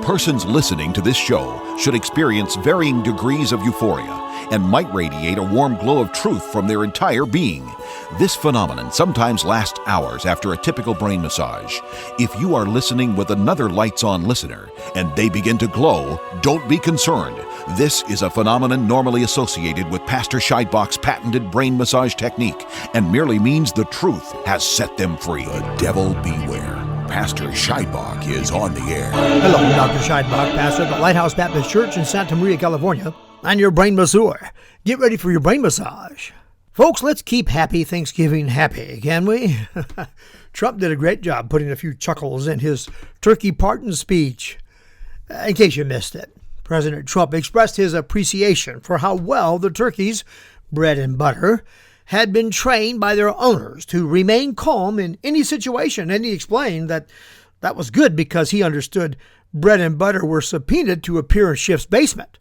Persons listening to this show should experience varying degrees of euphoria and might radiate a warm glow of truth from their entire being. This phenomenon sometimes lasts hours after a typical brain massage. If you are listening with another lights-on listener and they begin to glow, don't be concerned. This is a phenomenon normally associated with Pastor Scheidbach's patented brain massage technique and merely means the truth has set them free. The devil beware. Pastor Scheidbach is on the air. Hello, Dr. Scheidbach, pastor at the Lighthouse Baptist Church in Santa Maria, California. I'm your brain masseur. Get ready for your brain massage. Folks, let's keep Happy Thanksgiving happy, can we? Trump did a great job putting a few chuckles in his turkey pardon speech. In case you missed it, President Trump expressed his appreciation for how well the turkeys, bread and butter, had been trained by their owners to remain calm in any situation, and he explained that that was good because he understood bread and butter were subpoenaed to appear in Schiff's basement.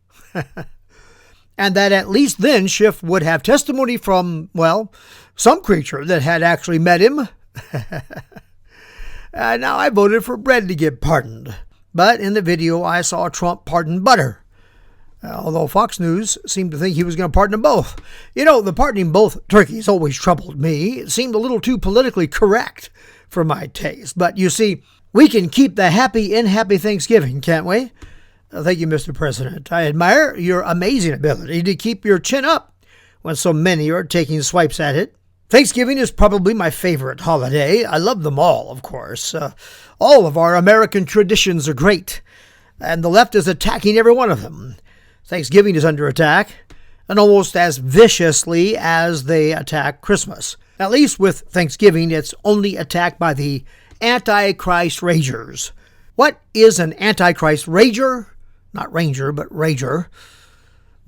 And that at least then Schiff would have testimony from, well, some creature that had actually met him. Now I voted for bread to get pardoned, but in the video I saw Trump pardon butter. Although Fox News seemed to think he was going to pardon them both. You know, the pardoning both turkeys always troubled me. It seemed a little too politically correct for my taste. But you see, we can keep the happy in Happy Thanksgiving, can't we? Thank you, Mr. President. I admire your amazing ability to keep your chin up when so many are taking swipes at it. Thanksgiving is probably my favorite holiday. I love them all, of course. All of our American traditions are great, and the left is attacking every one of them. Thanksgiving is under attack, and almost as viciously as they attack Christmas. At least with Thanksgiving, it's only attacked by the Antichrist Ragers. What is an Antichrist Rager? Not Ranger, but Rager.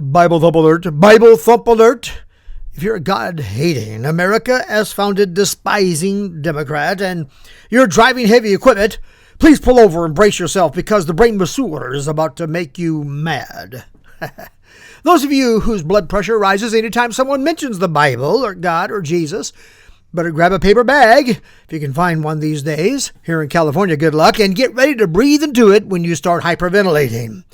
Bible thump alert. Bible thump alert. If you're a God-hating, America as founded despising Democrat, and you're driving heavy equipment, please pull over and brace yourself because the brain masseur is about to make you mad. Those of you whose blood pressure rises anytime someone mentions the Bible or God or Jesus, better grab a paper bag, if you can find one these days. Here in California, good luck, and get ready to breathe into it when you start hyperventilating.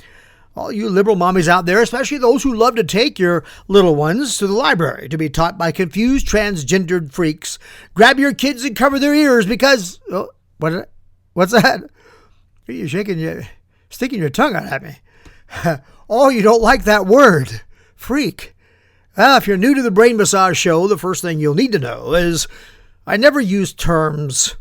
All you liberal mommies out there, especially those who love to take your little ones to the library to be taught by confused transgendered freaks, grab your kids and cover their ears because... Oh, what's that? Are you sticking your tongue out at me? Oh, you don't like that word, freak. Well, if you're new to the Brain Massage Show, the first thing you'll need to know is I never use terms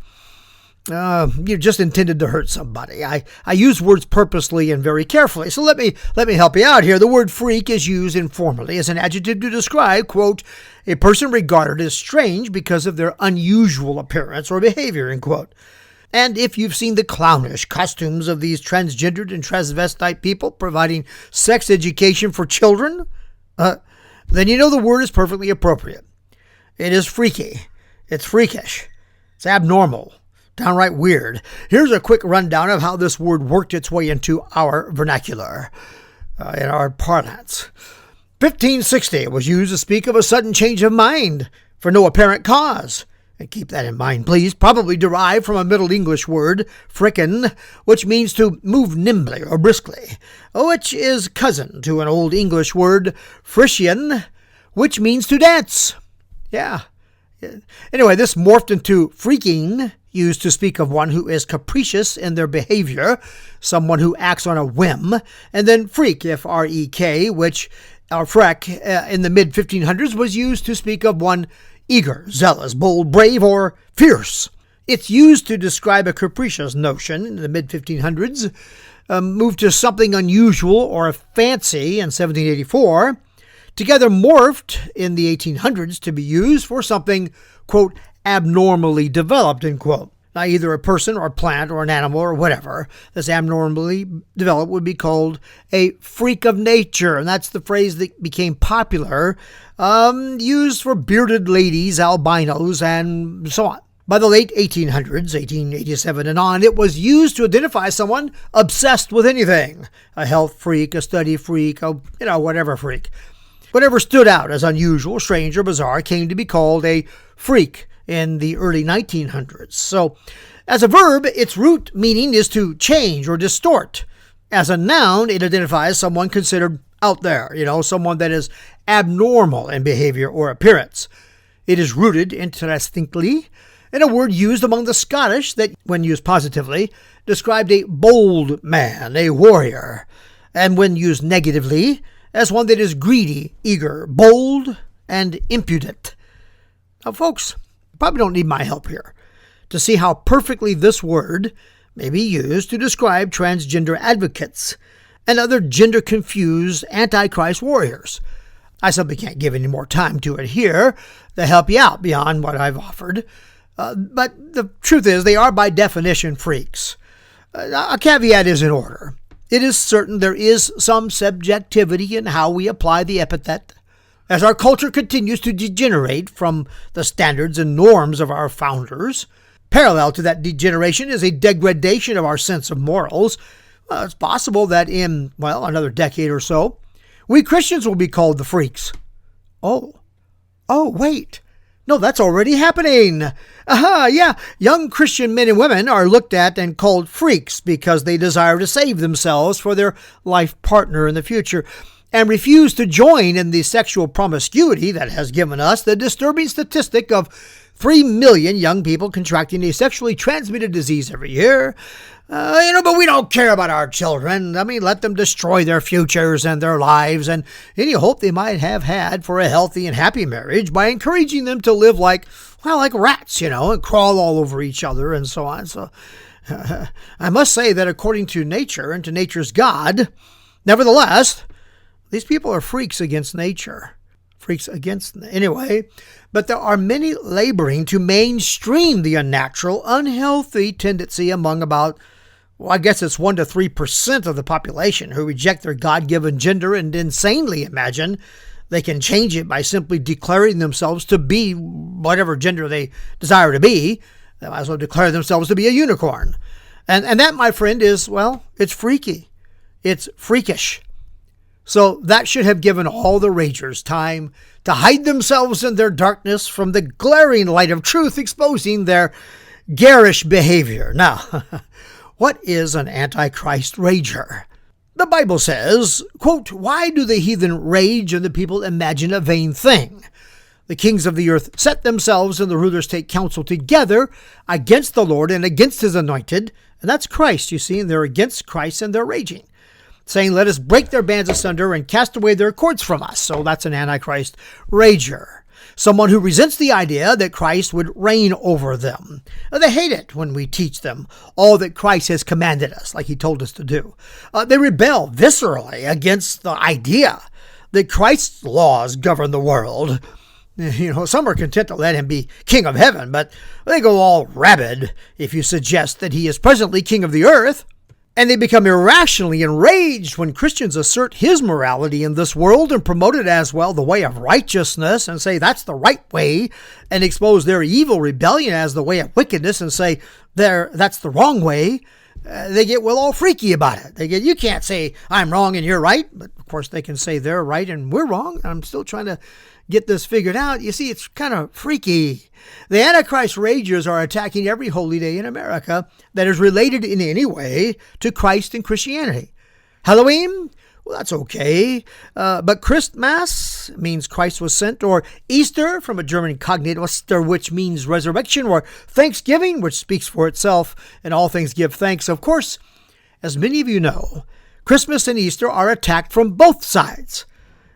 you just intended to hurt somebody. I use words purposely and very carefully. So let me help you out here. The word freak is used informally as an adjective to describe, quote, a person regarded as strange because of their unusual appearance or behavior, end quote. And if you've seen the clownish costumes of these transgendered and transvestite people providing sex education for children, then you know the word is perfectly appropriate. It is freaky. It's freakish. It's abnormal. Downright weird. Here's a quick rundown of how this word worked its way into our vernacular, in our parlance. 1560 it was used to speak of a sudden change of mind for no apparent cause. And keep that in mind, please. Probably derived from a Middle English word, frickin', which means to move nimbly or briskly, which is cousin to an Old English word, frisian, which means to dance. Yeah. Anyway, this morphed into freaking, used to speak of one who is capricious in their behavior, someone who acts on a whim, and then freak, F-R-E-K, which, or freck, in the mid-1500s was used to speak of one eager, zealous, bold, brave, or fierce. It's used to describe a capricious notion in the mid-1500s, moved to something unusual or a fancy in 1784, together morphed in the 1800s to be used for something, quote, abnormally developed, end quote. Now, either a person or a plant or an animal or whatever that's abnormally developed would be called a freak of nature. And that's the phrase that became popular, used for bearded ladies, albinos, and so on. By the late 1800s, 1887 and on, it was used to identify someone obsessed with anything. A health freak, a study freak, whatever freak. Whatever stood out as unusual, strange, or bizarre came to be called a freak in the early 1900s. So, as a verb, its root meaning is to change or distort, As a noun, it identifies someone considered out there, someone that is abnormal in behavior or appearance. It is rooted, interestingly, in a word used among the Scottish that, when used positively, described a bold man, a warrior, and when used negatively, as one that is greedy, eager, bold, and impudent. Now, folks, you probably don't need my help here to see how perfectly this word may be used to describe transgender advocates and other gender-confused Antichrist warriors. I simply can't give any more time to it here to help you out beyond what I've offered. But the truth is, they are by definition freaks. A caveat is in order. It is certain there is some subjectivity in how we apply the epithet. As our culture continues to degenerate from the standards and norms of our founders, parallel to that degeneration is a degradation of our sense of morals. It's possible that in, another decade or so, we Christians will be called the freaks. Oh, wait. No, that's already happening. Yeah. Young Christian men and women are looked at and called freaks because they desire to save themselves for their life partner in the future and refuse to join in the sexual promiscuity that has given us the disturbing statistic of 3 million young people contracting a sexually transmitted disease every year. But we don't care about our children. Let them destroy their futures and their lives and any hope they might have had for a healthy and happy marriage by encouraging them to live like rats, and crawl all over each other and so on. So I must say that according to nature and to nature's God, nevertheless, these people are freaks against nature. Anyway, but there are many laboring to mainstream the unnatural, unhealthy tendency among about, I guess it's 1 to 3% of the population who reject their God-given gender and insanely imagine they can change it by simply declaring themselves to be whatever gender they desire to be. They might as well declare themselves to be a unicorn. And that, my friend, is, it's freaky. It's freakish. So that should have given all the ragers time to hide themselves in their darkness from the glaring light of truth exposing their garish behavior. Now, what is an Antichrist rager? The Bible says, quote, "Why do the heathen rage and the people imagine a vain thing? The kings of the earth set themselves and the rulers take counsel together against the Lord and against his anointed." And that's Christ, you see, and they're against Christ and they're raging, saying, "Let us break their bands asunder and cast away their cords from us." So that's an Antichrist rager. Someone who resents the idea that Christ would reign over them. They hate it when we teach them all that Christ has commanded us, like he told us to do. They rebel viscerally against the idea that Christ's laws govern the world. Some are content to let him be king of heaven, but they go all rabid if you suggest that he is presently king of the earth. And they become irrationally enraged when Christians assert his morality in this world and promote it as, the way of righteousness and say that's the right way, and expose their evil rebellion as the way of wickedness and say that's the wrong way. They get all freaky about it. You can't say I'm wrong and you're right, but of course they can say they're right and we're wrong. I'm still trying to get this figured out. You see, it's kind of freaky. The Antichrist ragers are attacking every holy day in America that is related in any way to Christ and Christianity. Halloween? Well, that's okay. But Christmas means Christ was sent, or Easter, from a German cognate Oster, which means resurrection, or Thanksgiving, which speaks for itself, and all things give thanks. Of course, as many of you know, Christmas and Easter are attacked from both sides.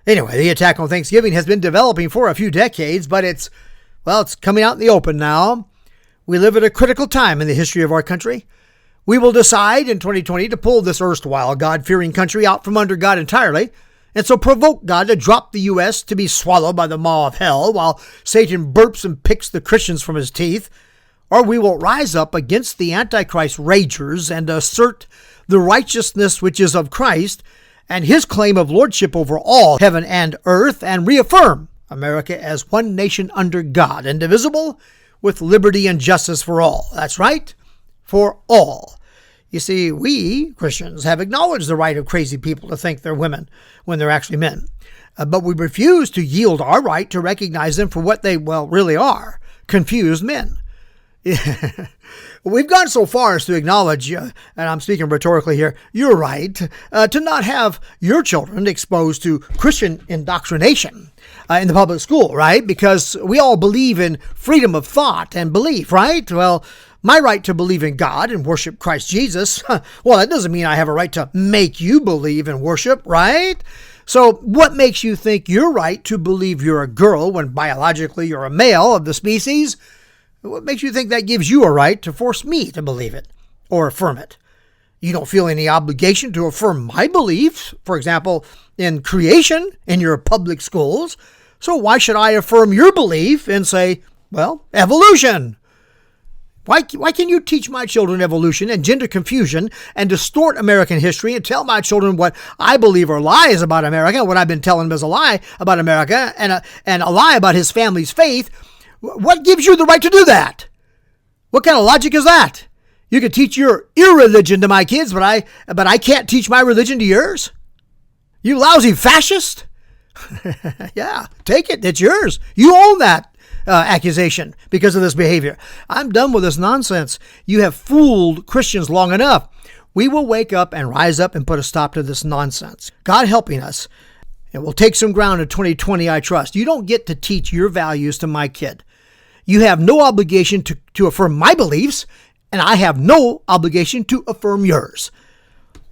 Anyway, the attack on Thanksgiving has been developing for a few decades, but it's coming out in the open now. We live at a critical time in the history of our country. We will decide in 2020 to pull this erstwhile God-fearing country out from under God entirely, and so provoke God to drop the U.S. to be swallowed by the maw of hell while Satan burps and picks the Christians from his teeth. Or we will rise up against the Antichrist ragers and assert the righteousness which is of Christ and his claim of lordship over all heaven and earth, and reaffirm America as one nation under God, indivisible, with liberty and justice for all. That's right, for all. You see, we Christians have acknowledged the right of crazy people to think they're women when they're actually men. But we refuse to yield our right to recognize them for what they, really are, confused men. We've gone so far as to acknowledge, and I'm speaking rhetorically here, you're right, to not have your children exposed to Christian indoctrination in the public school, right? Because we all believe in freedom of thought and belief, right? Well, my right to believe in God and worship Christ Jesus, well, that doesn't mean I have a right to make you believe and worship, right? So what makes you think you're right to believe you're a girl when biologically you're a male of the species? What makes you think that gives you a right to force me to believe it or affirm it? You don't feel any obligation to affirm my beliefs, for example, in creation in your public schools. So why should I affirm your belief and say, well, evolution? Why can you teach my children evolution and gender confusion and distort American history and tell my children what I believe are lies about America, what I've been telling them is a lie about America and a lie about his family's faith? What gives you the right to do that? What kind of logic is that? You can teach your irreligion to my kids, but I can't teach my religion to yours? You lousy fascist? Yeah, take it. It's yours. You own that accusation because of this behavior. I'm done with this nonsense. You have fooled Christians long enough. We will wake up and rise up and put a stop to this nonsense. God helping us. And we'll take some ground in 2020, I trust. You don't get to teach your values to my kid. You have no obligation to affirm my beliefs, and I have no obligation to affirm yours.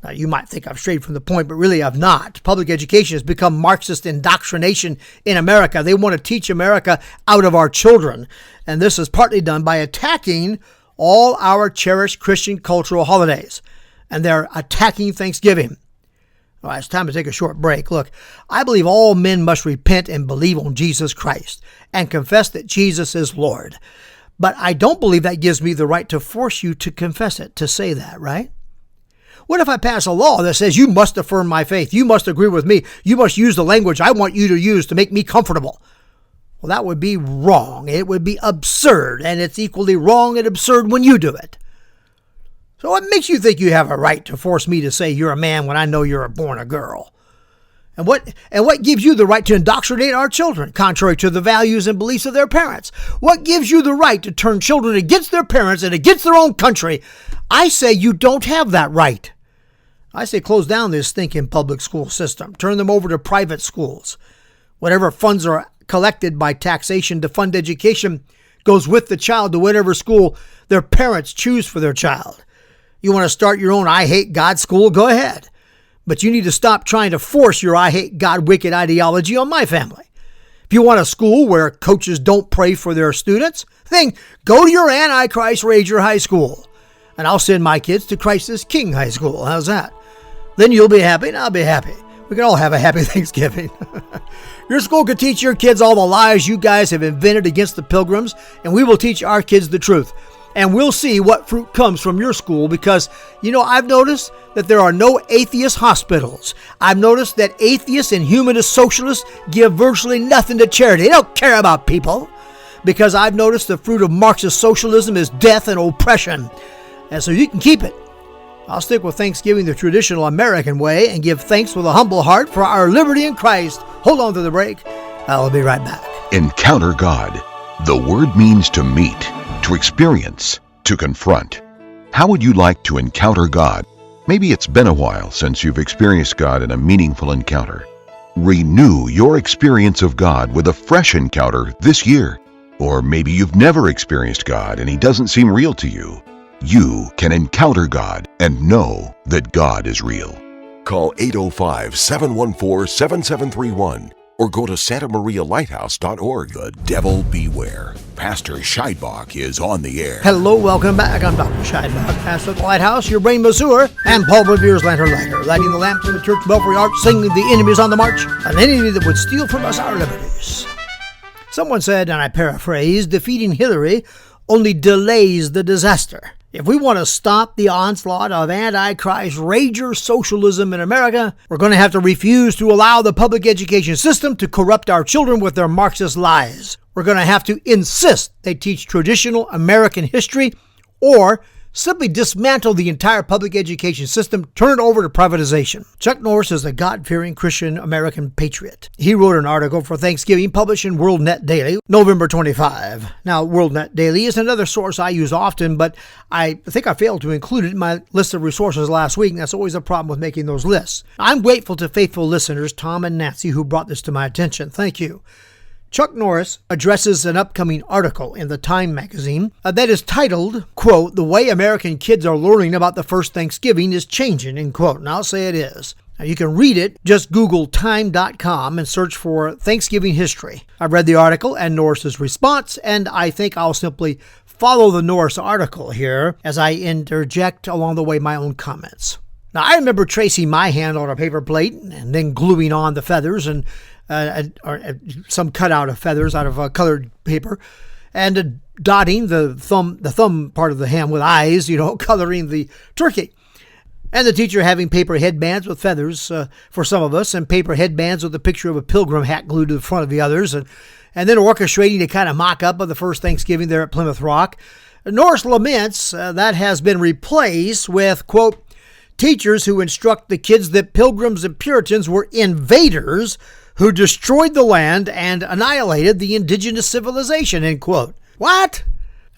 Now, you might think I've strayed from the point, but really I've not. Public education has become Marxist indoctrination in America. They want to teach America out of our children. And this is partly done by attacking all our cherished Christian cultural holidays. And they're attacking Thanksgiving. All right, it's time to take a short break. Look, I believe all men must repent and believe on Jesus Christ and confess that Jesus is Lord. But I don't believe that gives me the right to force you to confess it, to say that, right? What if I pass a law that says you must affirm my faith, you must agree with me, you must use the language I want you to use to make me comfortable? Well, that would be wrong. It would be absurd, and it's equally wrong and absurd when you do it. So what makes you think you have a right to force me to say you're a man when I know you're born a girl? And what gives you the right to indoctrinate our children, contrary to the values and beliefs of their parents? What gives you the right to turn children against their parents and against their own country? I say you don't have that right. I say close down this stinking public school system. Turn them over to private schools. Whatever funds are collected by taxation to fund education goes with the child to whatever school their parents choose for their child. You want to start your own I hate God school? Go ahead. But you need to stop trying to force your I hate God wicked ideology on my family. If you want a school where coaches don't pray for their students, then go to your Antichrist Rager High School. And I'll send my kids to Christ is King High School. How's that? Then you'll be happy and I'll be happy. We can all have a happy Thanksgiving. Your school could teach your kids all the lies you guys have invented against the pilgrims, and we will teach our kids the truth. And we'll see what fruit comes from your school because, I've noticed that there are no atheist hospitals. I've noticed that atheists and humanist socialists give virtually nothing to charity. They don't care about people because I've noticed the fruit of Marxist socialism is death and oppression. And so you can keep it. I'll stick with Thanksgiving the traditional American way and give thanks with a humble heart for our liberty in Christ. Hold on to the break. I'll be right back. Encounter God. The word means to meet, to experience, to confront. How would you like to encounter God? Maybe it's been a while since you've experienced God in a meaningful encounter. Renew your experience of God with a fresh encounter this year. Or maybe you've never experienced God and He doesn't seem real to you. You can encounter God and know that God is real. Call 805-714-7731 or go to santamarialighthouse.org. The devil beware. Pastor Scheidbach is on the air. Hello, welcome back. I'm Dr. Scheidbach, pastor of the Lighthouse, your brain masseur, and Paul Revere's lantern lighter, lighting the lamps in the church belfry arch, singing the enemies on the march, an enemy that would steal from us our liberties. Someone said, and I paraphrase, defeating Hillary only delays the disaster. If we want to stop the onslaught of Antichrist rager socialism in America, we're going to have to refuse to allow the public education system to corrupt our children with their Marxist lies. We're going to have to insist they teach traditional American history or simply dismantle the entire public education system, turn it over to privatization. Chuck Norris is a God-fearing Christian American patriot. He wrote an article for Thanksgiving published in WorldNet Daily, November 25. Now, WorldNet Daily is another source I use often, but I think I failed to include it in my list of resources last week, and that's always a problem with making those lists. I'm grateful to faithful listeners, Tom and Nancy, who brought this to my attention. Thank you. Chuck Norris addresses an upcoming article in the Time magazine that is titled, quote, "The Way American Kids Are Learning About the First Thanksgiving is Changing," end quote. And I'll say it is. Now, you can read it. Just Google time.com and search for Thanksgiving history. I've read the article and Norris's response, and I think I'll simply follow the Norris article here as I interject along the way my own comments. Now, I remember tracing my hand on a paper plate and then gluing on the feathers and some cutout of feathers out of colored paper, and dotting the thumb part of the hand with eyes, coloring the turkey. And the teacher having paper headbands with feathers for some of us, and paper headbands with a picture of a pilgrim hat glued to the front of the others, and then orchestrating a kind of mock-up of the first Thanksgiving there at Plymouth Rock. Norris laments that has been replaced with, quote, "teachers who instruct the kids that pilgrims and Puritans were invaders who destroyed the land and annihilated the indigenous civilization," end quote. What?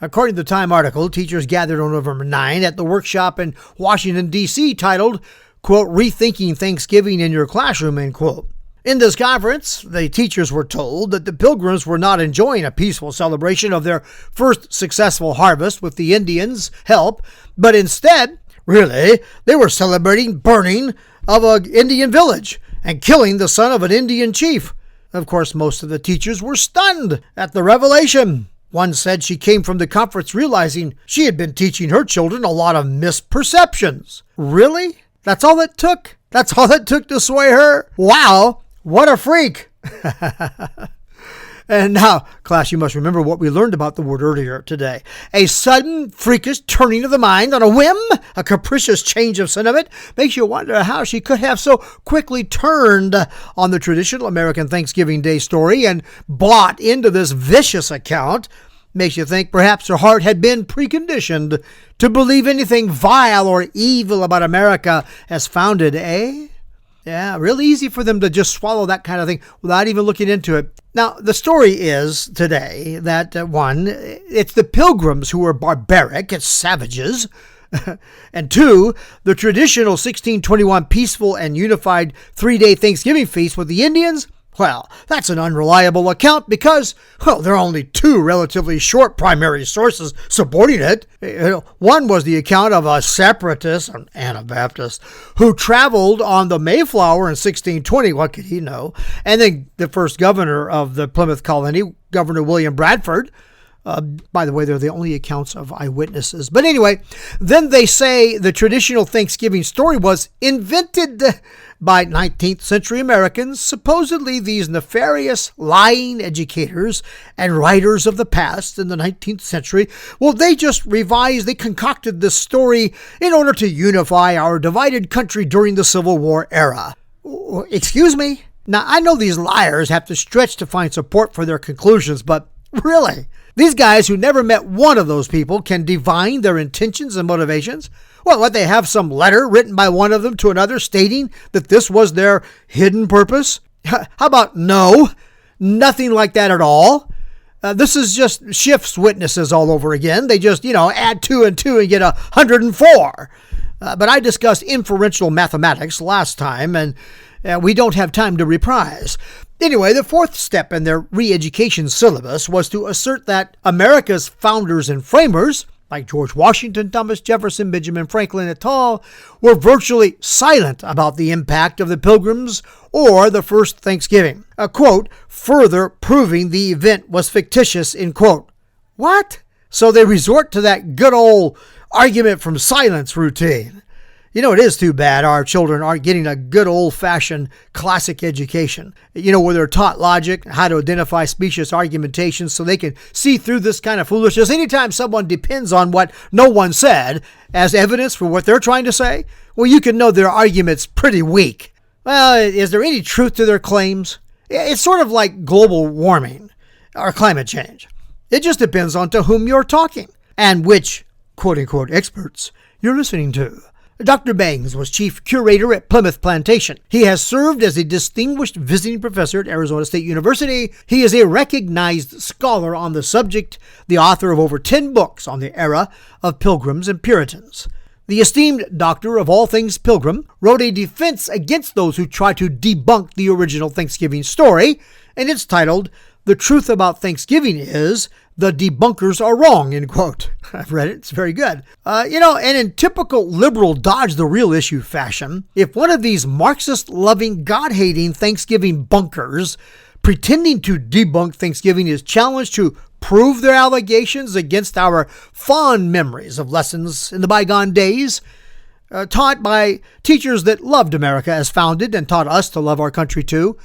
According to the Time article, teachers gathered on November 9 at the workshop in Washington, D.C. titled, quote, "Rethinking Thanksgiving in Your Classroom," end quote. In this conference, the teachers were told that the Pilgrims were not enjoying a peaceful celebration of their first successful harvest with the Indians' help, but instead, really, they were celebrating burning of an Indian village and killing the son of an Indian chief. Of course, most of the teachers were stunned at the revelation. One said she came from the conference realizing she had been teaching her children a lot of misperceptions. Really? That's all it took? That's all it took to sway her? Wow, what a freak. And now, class, you must remember what we learned about the word earlier today. A sudden, freakish turning of the mind on a whim, a capricious change of sentiment, makes you wonder how she could have so quickly turned on the traditional American Thanksgiving Day story and bought into this vicious account. Makes you think perhaps her heart had been preconditioned to believe anything vile or evil about America as founded, eh? Yeah, real easy for them to just swallow that kind of thing without even looking into it. Now, the story is today that, one, it's the Pilgrims who were barbaric, it's savages, and two, the traditional 1621 peaceful and unified three-day Thanksgiving feast with the Indians, well, that's an unreliable account because, well, there are only two relatively short primary sources supporting it. One was the account of a separatist, an Anabaptist, who traveled on the Mayflower in 1620. What could he know? And then the first governor of the Plymouth colony, Governor William Bradford. By the way, they're the only accounts of eyewitnesses. But anyway, then they say the traditional Thanksgiving story was invented by 19th century Americans. Supposedly, these nefarious, lying educators and writers of the past in the 19th century, well, they concocted this story in order to unify our divided country during the Civil War era. Excuse me? Now, I know these liars have to stretch to find support for their conclusions, but really? These guys who never met one of those people can divine their intentions and motivations? Well, what, they have some letter written by one of them to another stating that this was their hidden purpose? How about no? Nothing like that at all. This is just Schiff's witnesses all over again. They just, add 2 and 2 and get 104. But I discussed inferential mathematics last time, and we don't have time to reprise. Anyway, the fourth step in their re-education syllabus was to assert that America's founders and framers, like George Washington, Thomas Jefferson, Benjamin Franklin et al., were virtually silent about the impact of the Pilgrims or the first Thanksgiving. A quote, further proving the event was fictitious, end quote. What? So they resort to that good old argument from silence routine. It is too bad our children aren't getting a good old-fashioned classic education, where they're taught logic, how to identify specious argumentation so they can see through this kind of foolishness. Anytime someone depends on what no one said as evidence for what they're trying to say, well, you can know their argument's pretty weak. Well, is there any truth to their claims? It's sort of like global warming or climate change. It just depends on to whom you're talking and which quote-unquote experts you're listening to. Dr. Bangs was chief curator at Plymouth Plantation. He has served as a distinguished visiting professor at Arizona State University. He is a recognized scholar on the subject, the author of over 10 books on the era of Pilgrims and Puritans. The esteemed doctor of all things Pilgrim wrote a defense against those who try to debunk the original Thanksgiving story, and it's titled, "The Truth About Thanksgiving Is The Debunkers Are Wrong," end quote. I've read it. It's very good. And in typical liberal dodge the real issue fashion, if one of these Marxist-loving, God-hating Thanksgiving bunkers pretending to debunk Thanksgiving is challenged to prove their allegations against our fond memories of lessons in the bygone days, taught by teachers that loved America as founded and taught us to love our country too,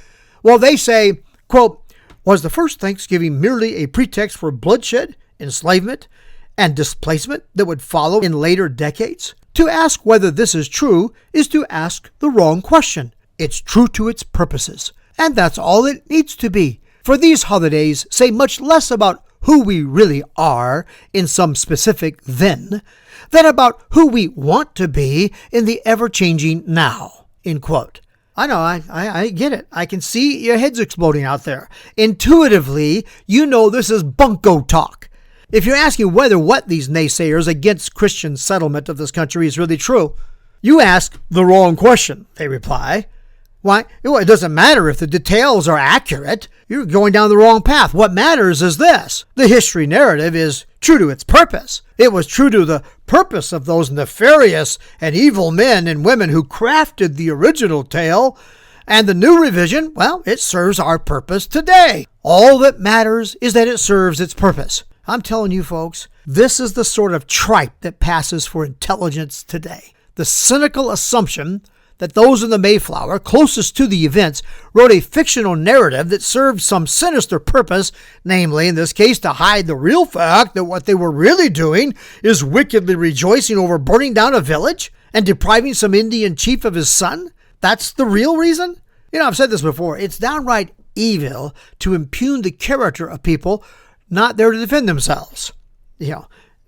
well, they say, quote, "Was the first Thanksgiving merely a pretext for bloodshed, enslavement, and displacement that would follow in later decades? To ask whether this is true is to ask the wrong question. It's true to its purposes, and that's all it needs to be. For these holidays say much less about who we really are in some specific then than about who we want to be in the ever-changing now," end quote. I know, I get it. I can see your heads exploding out there. Intuitively, you know this is bunko talk. If you're asking whether what these naysayers against Christian settlement of this country is really true, you ask the wrong question, they reply. Why? It doesn't matter if the details are accurate. You're going down the wrong path. What matters is this. The history narrative is true to its purpose. It was true to the purpose of those nefarious and evil men and women who crafted the original tale. And the new revision, well, it serves our purpose today. All that matters is that it serves its purpose. I'm telling you, folks, this is the sort of tripe that passes for intelligence today. The cynical assumption that those in the Mayflower closest to the events wrote a fictional narrative that served some sinister purpose, namely, in this case, to hide the real fact that what they were really doing is wickedly rejoicing over burning down a village and depriving some Indian chief of his son. That's the real reason? I've said this before. It's downright evil to impugn the character of people not there to defend themselves.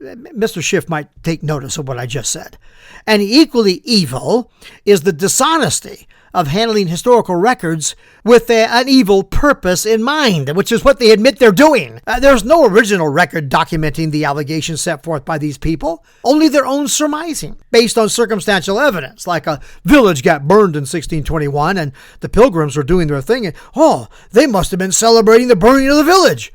Mr. Schiff might take notice of what I just said. And equally evil is the dishonesty of handling historical records with an evil purpose in mind, which is what they admit they're doing. There's no original record documenting the allegations set forth by these people, only their own surmising, based on circumstantial evidence, like a village got burned in 1621 and the Pilgrims were doing their thing, and, they must have been celebrating the burning of the village.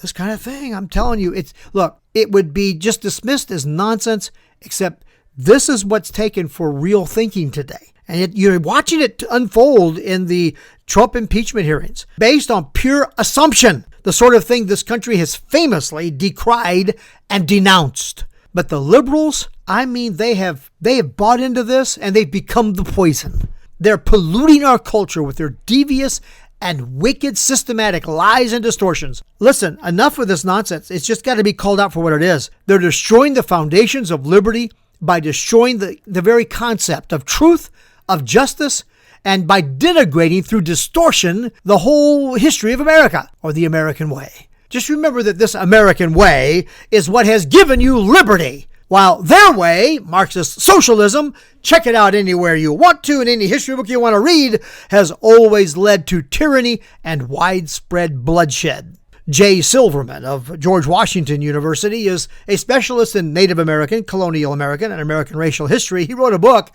This kind of thing, I'm telling you, it would be just dismissed as nonsense, except this is what's taken for real thinking today. And you're watching it unfold in the Trump impeachment hearings, based on pure assumption, the sort of thing this country has famously decried and denounced. But the liberals, they have bought into this, and they've become the poison. They're polluting our culture with their devious and wicked systematic lies and distortions. Listen, enough with this nonsense. It's just got to be called out for what it is. They're destroying the foundations of liberty by destroying the very concept of truth, of justice, and by denigrating through distortion the whole history of America, or the American way. Just remember that this American way is what has given you liberty, while their way, Marxist socialism, check it out anywhere you want to in any history book you want to read, has always led to tyranny and widespread bloodshed. Jay Silverman of George Washington University is a specialist in Native American, Colonial American, and American racial history. He wrote a book,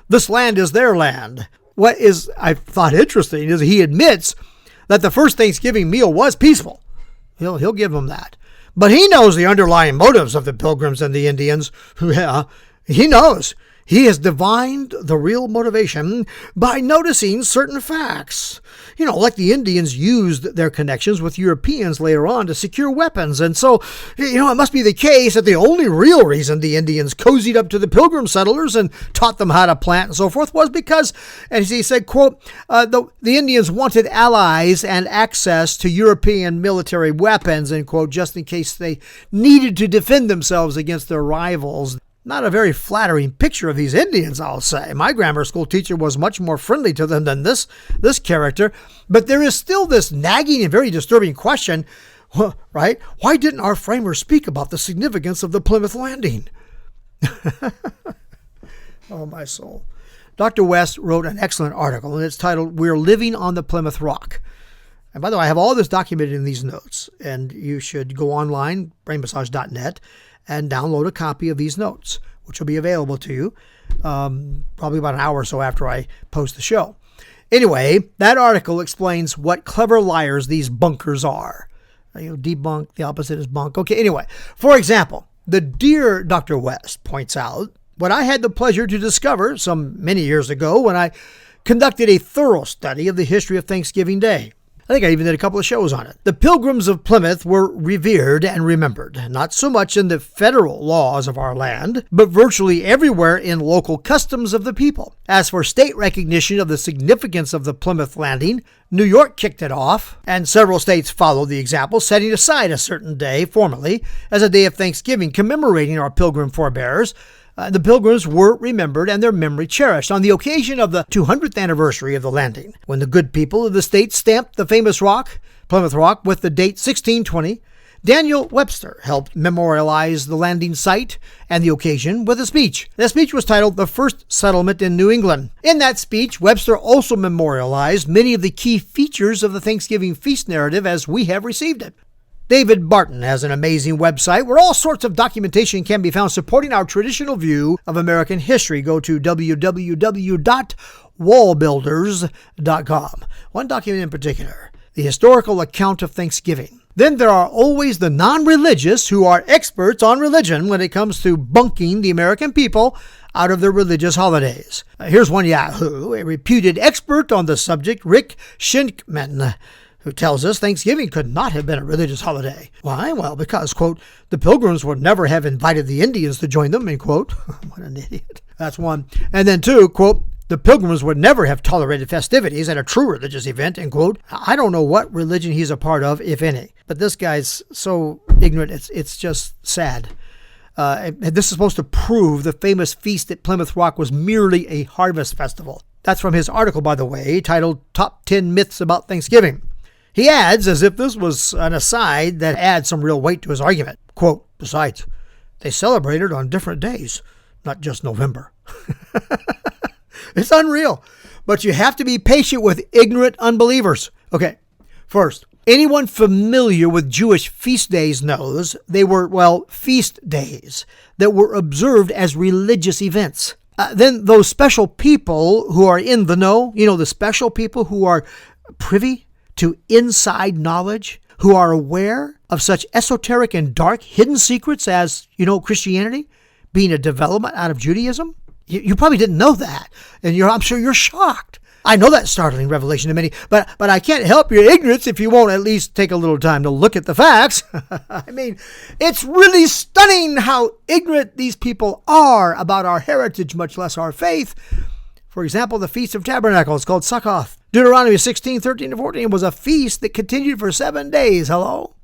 This Land is Their Land. What is, I thought, interesting is he admits that the first Thanksgiving meal was peaceful. He'll give them that. But he knows the underlying motives of the Pilgrims and the Indians. Yeah, he knows. He has divined the real motivation by noticing certain facts. Like the Indians used their connections with Europeans later on to secure weapons. And so, it must be the case that the only real reason the Indians cozied up to the Pilgrim settlers and taught them how to plant and so forth was because, as he said, quote, the Indians wanted allies and access to European military weapons, end quote, just in case they needed to defend themselves against their rivals. Not a very flattering picture of these Indians, I'll say. My grammar school teacher was much more friendly to them than this character. But there is still this nagging and very disturbing question, right? Why didn't our framers speak about the significance of the Plymouth Landing? Oh, my soul. Dr. West wrote an excellent article, and it's titled, "We're Living on the Plymouth Rock." And by the way, I have all this documented in these notes, and you should go online, BrainMassage.net, and download a copy of these notes, which will be available to you probably about an hour or so after I post the show. Anyway, that article explains what clever liars these bunkers are. Debunk, the opposite is bunk. Okay, anyway, for example, the dear Dr. West points out what I had the pleasure to discover some many years ago when I conducted a thorough study of the history of Thanksgiving Day. I think I even did a couple of shows on it. The Pilgrims of Plymouth were revered and remembered, not so much in the federal laws of our land, but virtually everywhere in local customs of the people. As for state recognition of the significance of the Plymouth landing, New York kicked it off, and several states followed the example, setting aside a certain day formally as a day of Thanksgiving commemorating our Pilgrim forebears. The Pilgrims were remembered and their memory cherished on the occasion of the 200th anniversary of the landing, when the good people of the state stamped the famous rock, Plymouth Rock, with the date 1620. Daniel Webster helped memorialize the landing site and the occasion with a speech. That speech was titled "The First Settlement in New England." In that speech, Webster also memorialized many of the key features of the Thanksgiving feast narrative as we have received it. David Barton has an amazing website where all sorts of documentation can be found supporting our traditional view of American history. Go to www.wallbuilders.com. One document in particular, the historical account of Thanksgiving. Then there are always the non-religious who are experts on religion when it comes to bunking the American people out of their religious holidays. Here's one yahoo, a reputed expert on the subject, Rick Shinkman, who tells us Thanksgiving could not have been a religious holiday. Why? Well, because, quote, the Pilgrims would never have invited the Indians to join them, end quote. What an idiot. That's one. And then two, quote, the Pilgrims would never have tolerated festivities at a true religious event, end quote. I don't know what religion he's a part of, if any. But this guy's so ignorant, it's just sad. This is supposed to prove the famous feast at Plymouth Rock was merely a harvest festival. That's from his article, by the way, titled Top 10 Myths About Thanksgiving. He adds, as if this was an aside that adds some real weight to his argument, quote, besides, they celebrated on different days, not just November. It's unreal, but you have to be patient with ignorant unbelievers. Okay, first, anyone familiar with Jewish feast days knows they were, well, feast days that were observed as religious events. Then those special people who are in the know, the special people who are privy to inside knowledge, who are aware of such esoteric and dark hidden secrets as, Christianity being a development out of Judaism. You probably didn't know that, and I'm sure you're shocked. I know that's startling revelation to many, but I can't help your ignorance if you won't at least take a little time to look at the facts. I mean, it's really stunning how ignorant these people are about our heritage, much less our faith. For example, the Feast of Tabernacles, called Sukkoth. Deuteronomy 16:13-14 was a feast that continued for 7 days. Hello?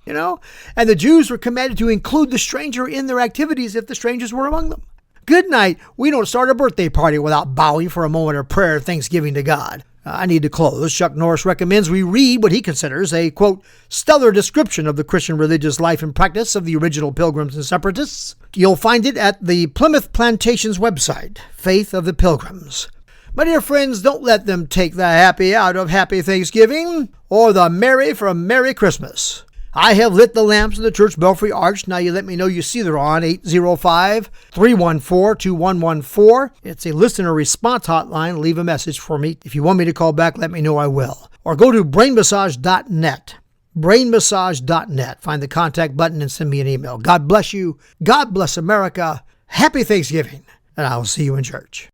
And the Jews were commanded to include the stranger in their activities if the strangers were among them. Good night. We don't start a birthday party without bowing for a moment of prayer and thanksgiving to God. I need to close. Chuck Norris recommends we read what he considers a, quote, stellar description of the Christian religious life and practice of the original Pilgrims and Separatists. You'll find it at the Plymouth Plantation's website, Faith of the Pilgrims. My dear friends, don't let them take the happy out of Happy Thanksgiving or the merry from Merry Christmas. I have lit the lamps of the church belfry arch. Now you let me know you see they're on. 805-314-2114. It's a listener response hotline. Leave a message for me. If you want me to call back, let me know I will. Or go to BrainMassage.net. BrainMassage.net. Find the contact button and send me an email. God bless you. God bless America. Happy Thanksgiving. And I'll see you in church.